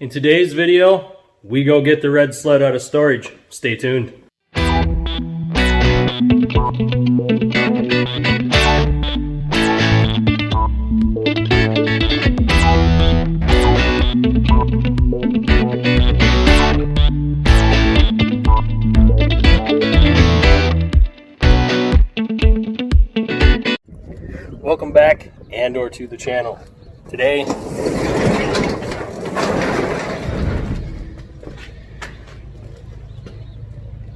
In today's video, we go get the red sled out of storage. Stay tuned. Welcome back and/or to the channel. Today,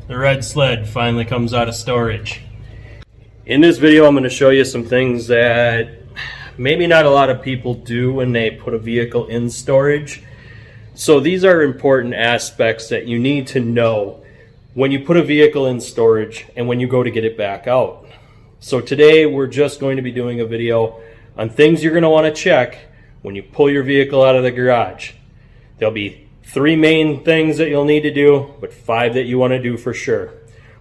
the red sled finally comes out of storage. In this video, I'm going to show you some things that maybe not a lot of people do when they put a vehicle in storage. So these are important aspects that you need to know when you put a vehicle in storage and when you go to get it back out. So today we're just going to be doing a video on things you're going to want to check when you pull your vehicle out of the garage. There'll be 3 main things that you'll need to do, but 5 that you want to do for sure.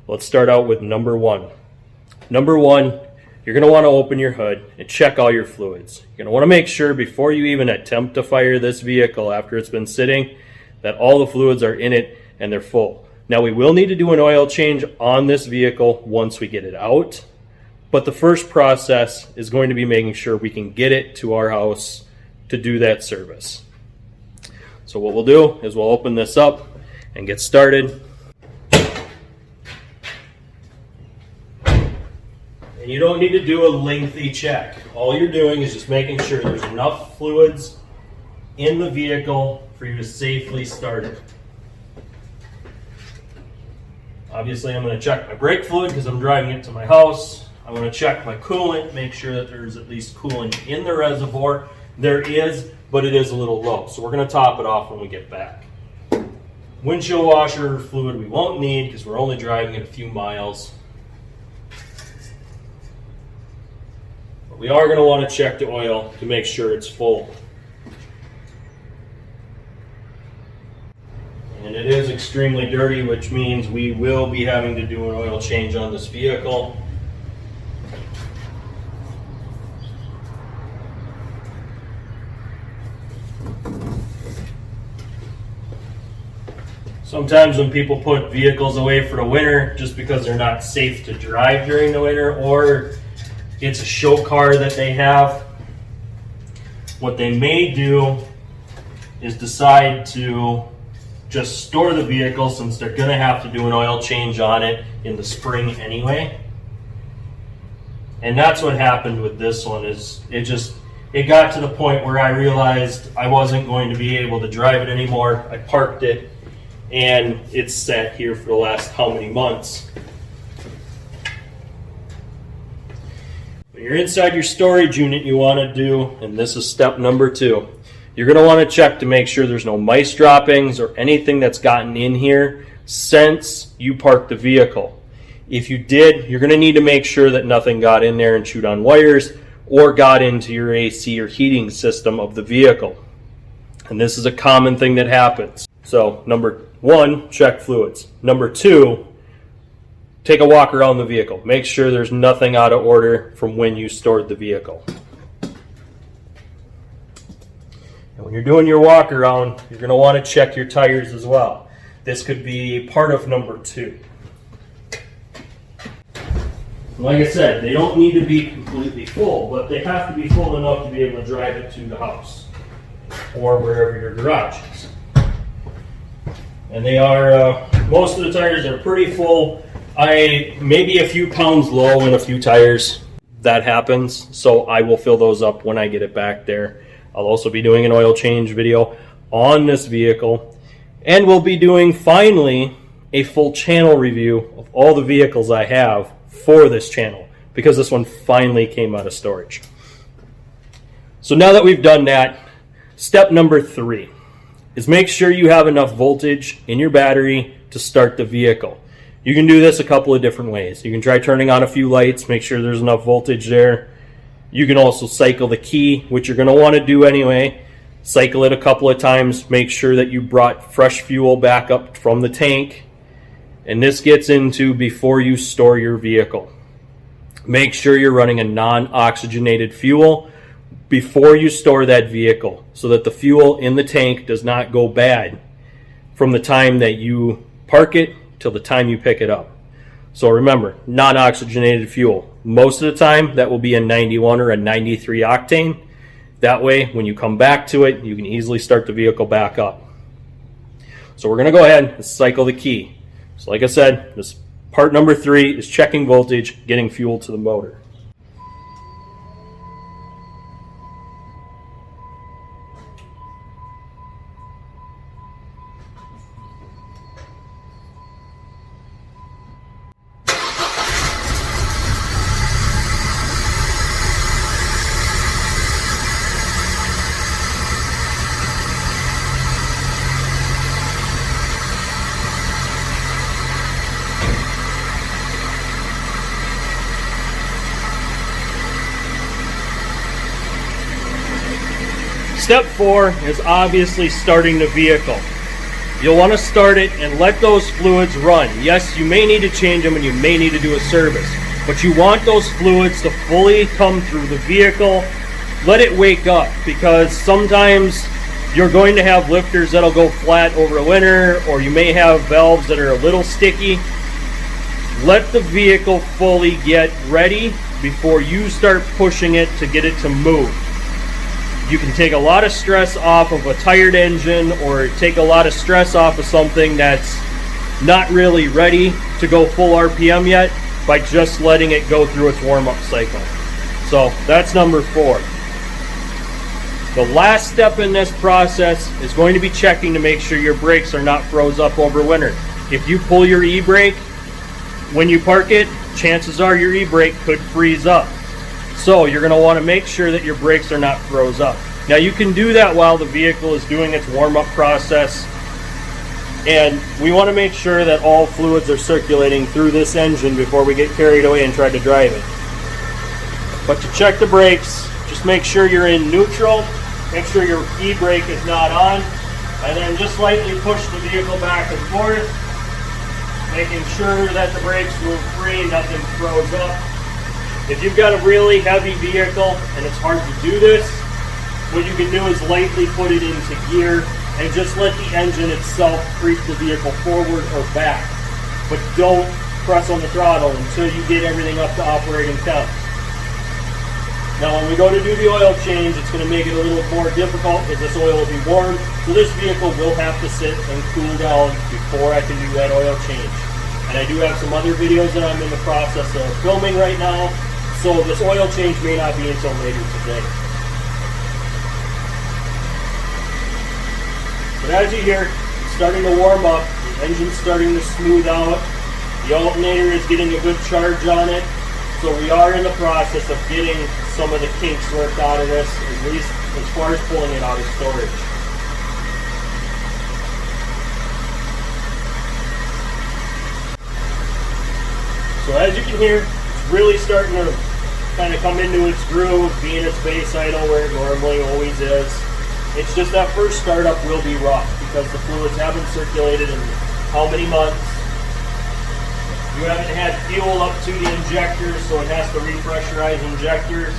Let's start out with number 1. Number 1, you're going to want to open your hood and check all your fluids. You're going to want to make sure before you even attempt to fire this vehicle after it's been sitting that all the fluids are in it and they're full. Now we will need to do an oil change on this vehicle once we get it out. But the first process is going to be making sure we can get it to our house to do that service. So what we'll do is we'll open this up and get started. And you don't need to do a lengthy check. All you're doing is just making sure there's enough fluids in the vehicle for you to safely start it. Obviously, I'm going to check my brake fluid because I'm driving it to my house. I'm going to check my coolant, make sure that there's at least coolant in the reservoir. There is, but it is a little low. So we're going to top it off when we get back. Windshield washer fluid we won't need because we're only driving it a few miles. But we are going to want to check the oil to make sure it's full. And it is extremely dirty, which means we will be having to do an oil change on this vehicle. Sometimes when people put vehicles away for the winter just because they're not safe to drive during the winter, or it's a show car that they have, what they may do is decide to just store the vehicle since they're going to have to do an oil change on it in the spring anyway. And that's what happened with this one. Is it got to the point where I realized I wasn't going to be able to drive it anymore. I parked it. And it's sat here for the last how many months. When you're inside your storage unit, you want to do, and this is step number 2, you're going to want to check to make sure there's no mice droppings or anything that's gotten in here since you parked the vehicle. If you did, you're going to need to make sure that nothing got in there and chewed on wires or got into your AC or heating system of the vehicle. And this is a common thing that happens. So number 1, check fluids. Number 2, take a walk around the vehicle. Make sure there's nothing out of order from when you stored the vehicle. And when you're doing your walk around, you're going to want to check your tires as well. This could be part of number 2. Like I said, they don't need to be completely full, but they have to be full enough to be able to drive it to the house or wherever your garage is. And they are, most of the tires are pretty full. Maybe a few pounds low in a few tires. That happens. So I will fill those up when I get it back there. I'll also be doing an oil change video on this vehicle. And we'll be doing, finally, a full channel review of all the vehicles I have for this channel, because this one finally came out of storage. So now that we've done that, step number 3. Is make sure you have enough voltage in your battery to start the vehicle. You can do this a couple of different ways. You can try turning on a few lights, make sure there's enough voltage there. You can also cycle the key, which you're going to want to do anyway. Cycle it a couple of times, make sure that you brought fresh fuel back up from the tank. And this gets into before you store your vehicle. Make sure you're running a non-oxygenated fuel before you store that vehicle so that the fuel in the tank does not go bad from the time that you park it till the time you pick it up. So remember, non-oxygenated fuel. Most of the time, that will be a 91 or a 93 octane. That way, when you come back to it, you can easily start the vehicle back up. So we're going to go ahead and cycle the key. So like I said, this part number 3 is checking voltage, getting fuel to the motor. Step 4 is obviously starting the vehicle. You'll want to start it and let those fluids run. Yes, you may need to change them and you may need to do a service, but you want those fluids to fully come through the vehicle. Let it wake up, because sometimes you're going to have lifters that'll go flat over a winter, or you may have valves that are a little sticky. Let the vehicle fully get ready before you start pushing it to get it to move. You can take a lot of stress off of a tired engine, or take a lot of stress off of something that's not really ready to go full RPM yet by just letting it go through its warm-up cycle. So that's number 4. The last step in this process is going to be checking to make sure your brakes are not froze up over winter. If you pull your e-brake when you park it, chances are your e-brake could freeze up. So you're going to want to make sure that your brakes are not froze up. Now you can do that while the vehicle is doing its warm-up process, and we want to make sure that all fluids are circulating through this engine before we get carried away and try to drive it. But to check the brakes, just make sure you're in neutral, make sure your e-brake is not on, and then just lightly push the vehicle back and forth, making sure that the brakes move free, nothing froze up. If you've got a really heavy vehicle and it's hard to do this, what you can do is lightly put it into gear and just let the engine itself creep the vehicle forward or back. But don't press on the throttle until you get everything up to operating temp. Now when we go to do the oil change, it's going to make it a little more difficult because this oil will be warm. So this vehicle will have to sit and cool down before I can do that oil change. And I do have some other videos that I'm in the process of filming right now. So this oil change may not be until later today. But as you hear, it's starting to warm up, the engine's starting to smooth out, the alternator is getting a good charge on it, so we are in the process of getting some of the kinks worked out of this, at least as far as pulling it out of storage. So as you can hear, it's really starting to kind of come into its groove, be in its base idle where it normally always is. It's just that first startup will be rough because the fluids haven't circulated in how many months. You haven't had fuel up to the injectors, so it has to repressurize injectors.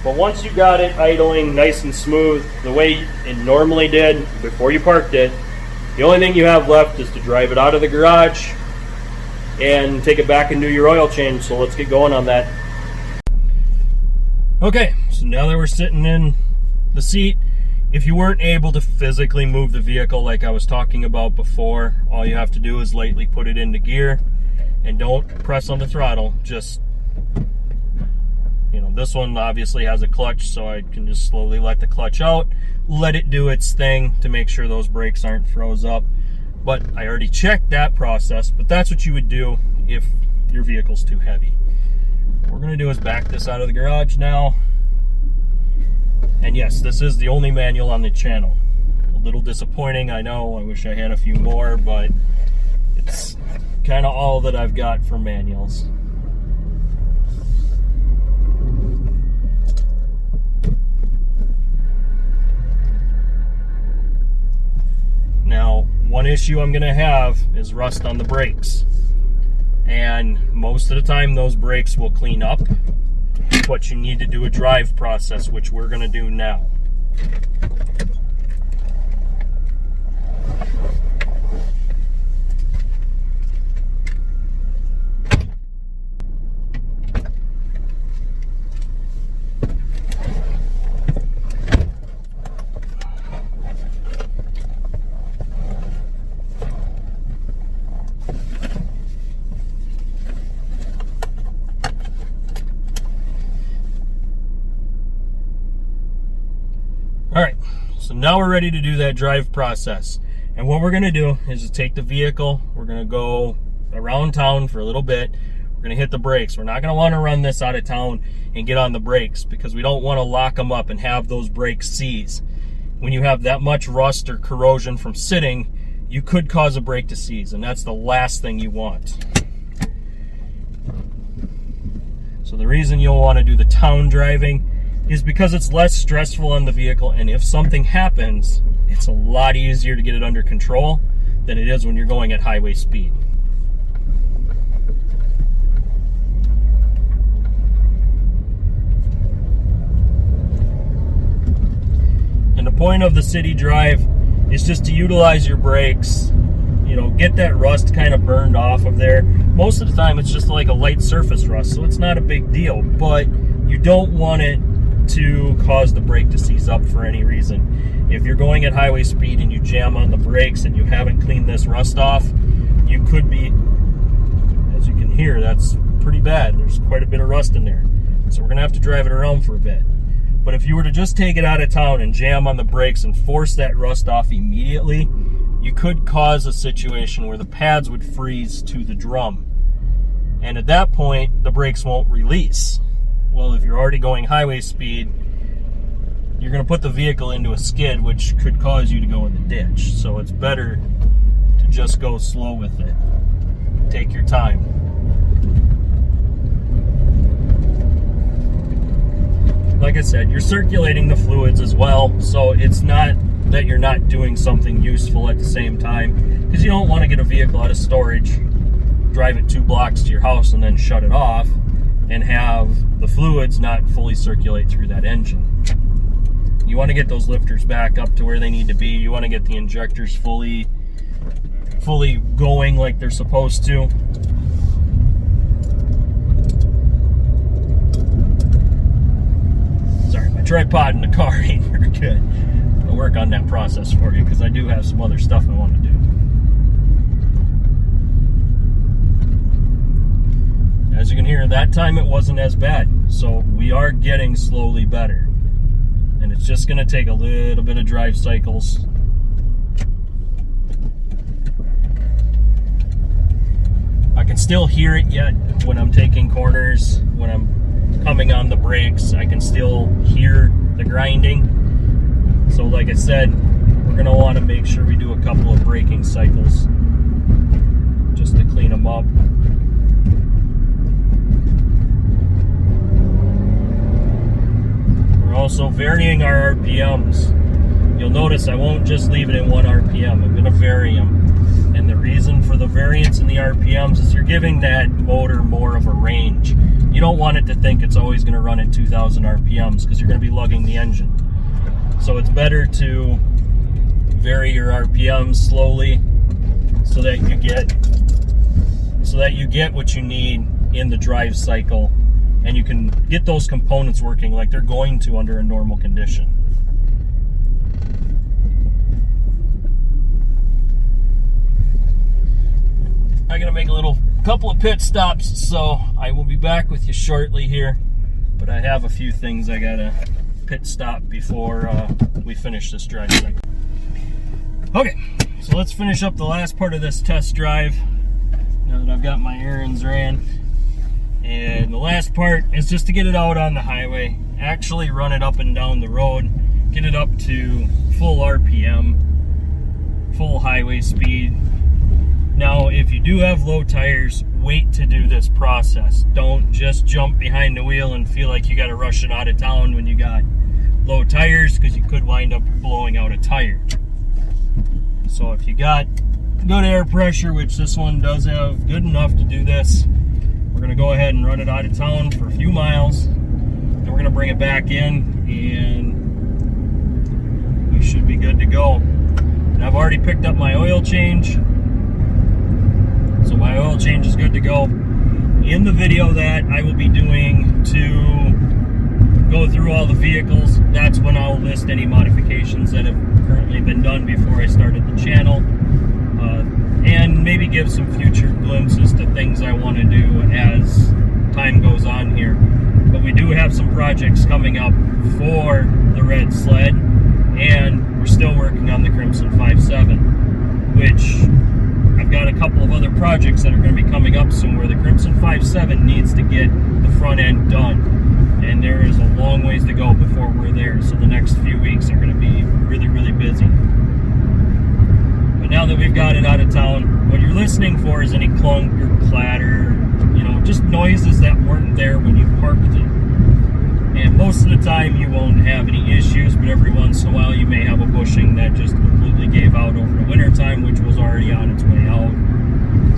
But once you got it idling nice and smooth the way it normally did before you parked it, the only thing you have left is to drive it out of the garage and take it back and do your oil change. So let's get going on that. Okay, so now that we're sitting in the seat, if you weren't able to physically move the vehicle like I was talking about before, all you have to do is lightly put it into gear and don't press on the throttle. Just, you know, this one obviously has a clutch, so I can just slowly let the clutch out, let it do its thing to make sure those brakes aren't froze up. But I already checked that process, but that's what you would do if your vehicle's too heavy. What we're going to do is back this out of the garage now. And yes, this is the only manual on the channel. A little disappointing, I know. I wish I had a few more, but it's kind of all that I've got for manuals. Now, one issue I'm going to have is rust on the brakes. And most of the time those brakes will clean up. but you need to do a drive process, which we're going to do now. All right, so now we're ready to do that drive process. And what we're gonna do is take the vehicle, we're gonna go around town for a little bit, we're gonna hit the brakes. We're not gonna wanna run this out of town and get on the brakes because we don't wanna lock them up and have those brakes seize. When you have that much rust or corrosion from sitting, you could cause a brake to seize, and that's the last thing you want. So the reason you'll wanna do the town driving is because it's less stressful on the vehicle, and if something happens, it's a lot easier to get it under control than it is when you're going at highway speed. And the point of the city drive is just to utilize your brakes, you know, get that rust kind of burned off of there. Most of the time it's just like a light surface rust, so it's not a big deal, but you don't want it to cause the brake to seize up for any reason. If you're going at highway speed and you jam on the brakes and you haven't cleaned this rust off, you could be, as you can hear, that's pretty bad. There's quite a bit of rust in there. So we're gonna have to drive it around for a bit. But if you were to just take it out of town and jam on the brakes and force that rust off immediately, you could cause a situation where the pads would freeze to the drum. And at that point, the brakes won't release. Well, if you're already going highway speed, you're going to put the vehicle into a skid, which could cause you to go in the ditch. So it's better to just go slow with it. Take your time. Like I said, you're circulating the fluids as well, so it's not that you're not doing something useful at the same time, because you don't want to get a vehicle out of storage, drive it 2 blocks to your house, and then shut it off and have the fluids not fully circulate through that engine. You want to get those lifters back up to where they need to be. You want to get the injectors fully going like they're supposed to. Sorry, my tripod in the car ain't very good. I'll work on that process for you because I do have some other stuff I want to do. As you can hear, that time it wasn't as bad. So we are getting slowly better. And it's just going to take a little bit of drive cycles. I can still hear it yet when I'm taking corners, when I'm coming on the brakes. I can still hear the grinding. So like I said, we're going to want to make sure we do a couple of braking cycles just to clean them up. Also varying our RPMs. You'll notice I won't just leave it in 1 RPM. I'm going to vary them. And the reason for the variance in the RPMs is you're giving that motor more of a range. You don't want it to think it's always going to run at 2,000 RPMs because you're going to be lugging the engine. So it's better to vary your RPMs slowly so that you get what you need in the drive cycle. And you can get those components working like they're going to under a normal condition. I'm going to make a couple of pit stops, so I will be back with you shortly here. But I have a few things I got to pit stop before we finish this drive cycle. Okay, so let's finish up the last part of this test drive now that I've got my errands ran. And the last part is just to get it out on the highway, actually run it up and down the road, get it up to full RPM, full highway speed. Now, if you do have low tires, wait to do this process. Don't just jump behind the wheel and feel like you got to rush it out of town when you got low tires, because you could wind up blowing out a tire. So if you got good air pressure, which this one does have good enough to do this, we're going to go ahead and run it out of town for a few miles, we're gonna bring it back in and we should be good to go. And I've already picked up my oil change, so my oil change is good to go. In the video that I will be doing to go through all the vehicles, that's when I'll list any modifications that have currently been done before I started the channel, and maybe give some future glimpses to things I want to do as time goes on here. But we do have some projects coming up for the red sled, and we're still working on the Crimson 5.7, which I've got a couple of other projects that are going to be coming up soon where the Crimson 5.7 needs to get the front end done. And there is a long ways to go before we're there. So the next few weeks are going to be really, really busy. But now that we've got it out of town, what you're listening for is any clunk or clatter, you know, just noises that weren't there when you parked it. And most of the time you won't have any issues, but every once in a while you may have a bushing that just completely gave out over the winter time, which was already on its way out.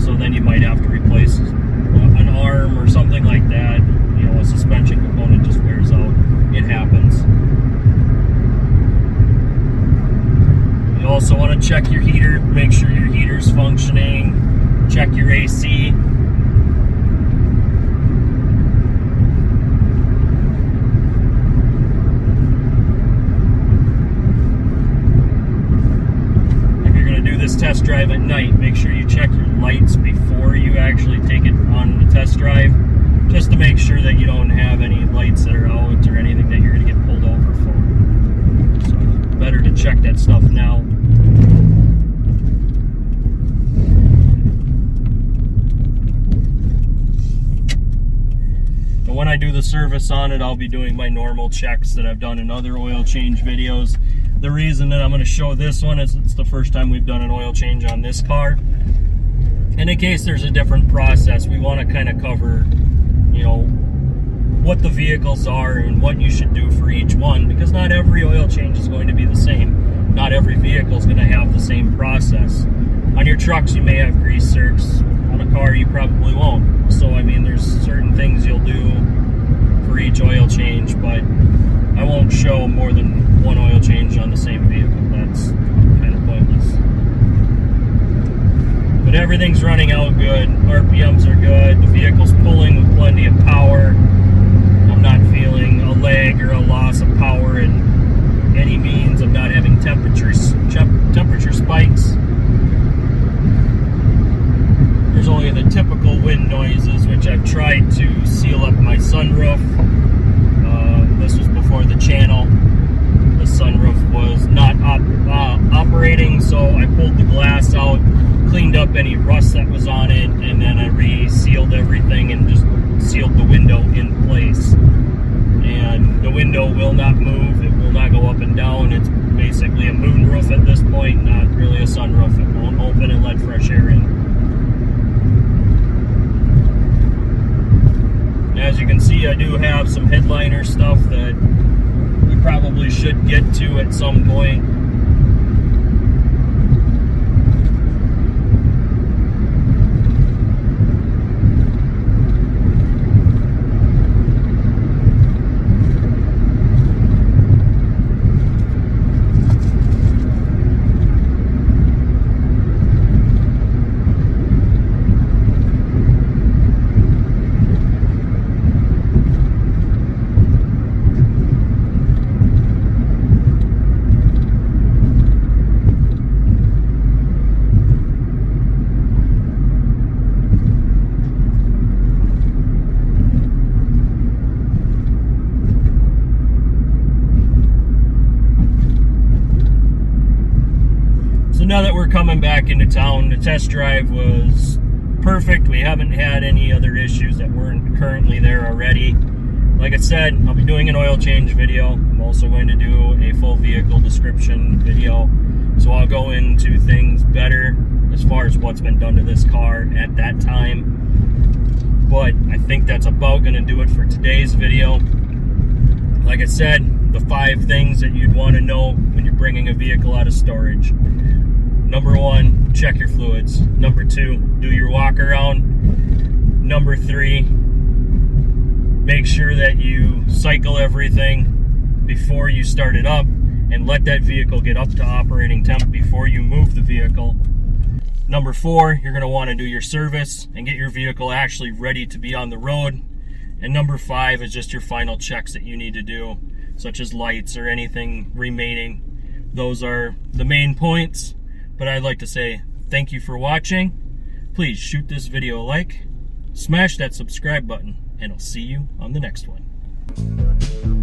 So then you might have to replace an arm or something like that. You know, a suspension component just wears out. It happens. You also want to check your heater, make sure your heater's functioning, check your AC. Test drive at night, make sure you check your lights before you actually take it on the test drive, just to make sure that you don't have any lights that are out or anything that you're going to get pulled over for. So better to check that stuff now. But when I do the service on it, I'll be doing my normal checks that I've done in other oil change videos. The reason that I'm going to show this one is it's the first time we've done an oil change on this car. And in case there's a different process, we want to kind of cover, you know, what the vehicles are and what you should do for each one, because not every oil change is going to be the same. Not every vehicle is going to have the same process. On your trucks, you may have grease zerks. On a car, you probably won't. So, I mean, there's certain things you'll do for each oil change, but I won't show more than one oil change on the same vehicle. That's kind of pointless. But everything's running out good. RPMs are good. The vehicle's pulling with plenty of power. I'm not feeling a lag or a loss of power in any means. I'm not having temperature spikes. There's only the typical wind noises, which I've tried to seal up my sunroof. This was before the channel. The sunroof was not operating, so I pulled the glass out, cleaned up any rust that was on it, and then I re-sealed everything and just sealed the window in place. And the window will not move, it will not go up and down. It's basically a moonroof at this point, not really a sunroof. It won't open and let fresh air in. As you can see, I do have some headliner stuff that we probably should get to at some point. Now that we're coming back into town, the test drive was perfect. We haven't had any other issues that weren't currently there already. Like I said, I'll be doing an oil change video. I'm also going to do a full vehicle description video. So I'll go into things better as far as what's been done to this car at that time. But I think that's about going to do it for today's video. Like I said, the 5 things that you'd want to know when you're bringing a vehicle out of storage. Number 1, check your fluids. Number 2, do your walk around. Number 3, Make sure that you cycle everything before you start it up and let that vehicle get up to operating temp before you move the vehicle. Number 4, you're going to want to do your service and get your vehicle actually ready to be on the road. And number 5 is just your final checks that you need to do, such as lights or anything remaining. Those are the main points, but I'd like to say thank you for watching. Please shoot this video a like, smash that subscribe button, and I'll see you on the next one.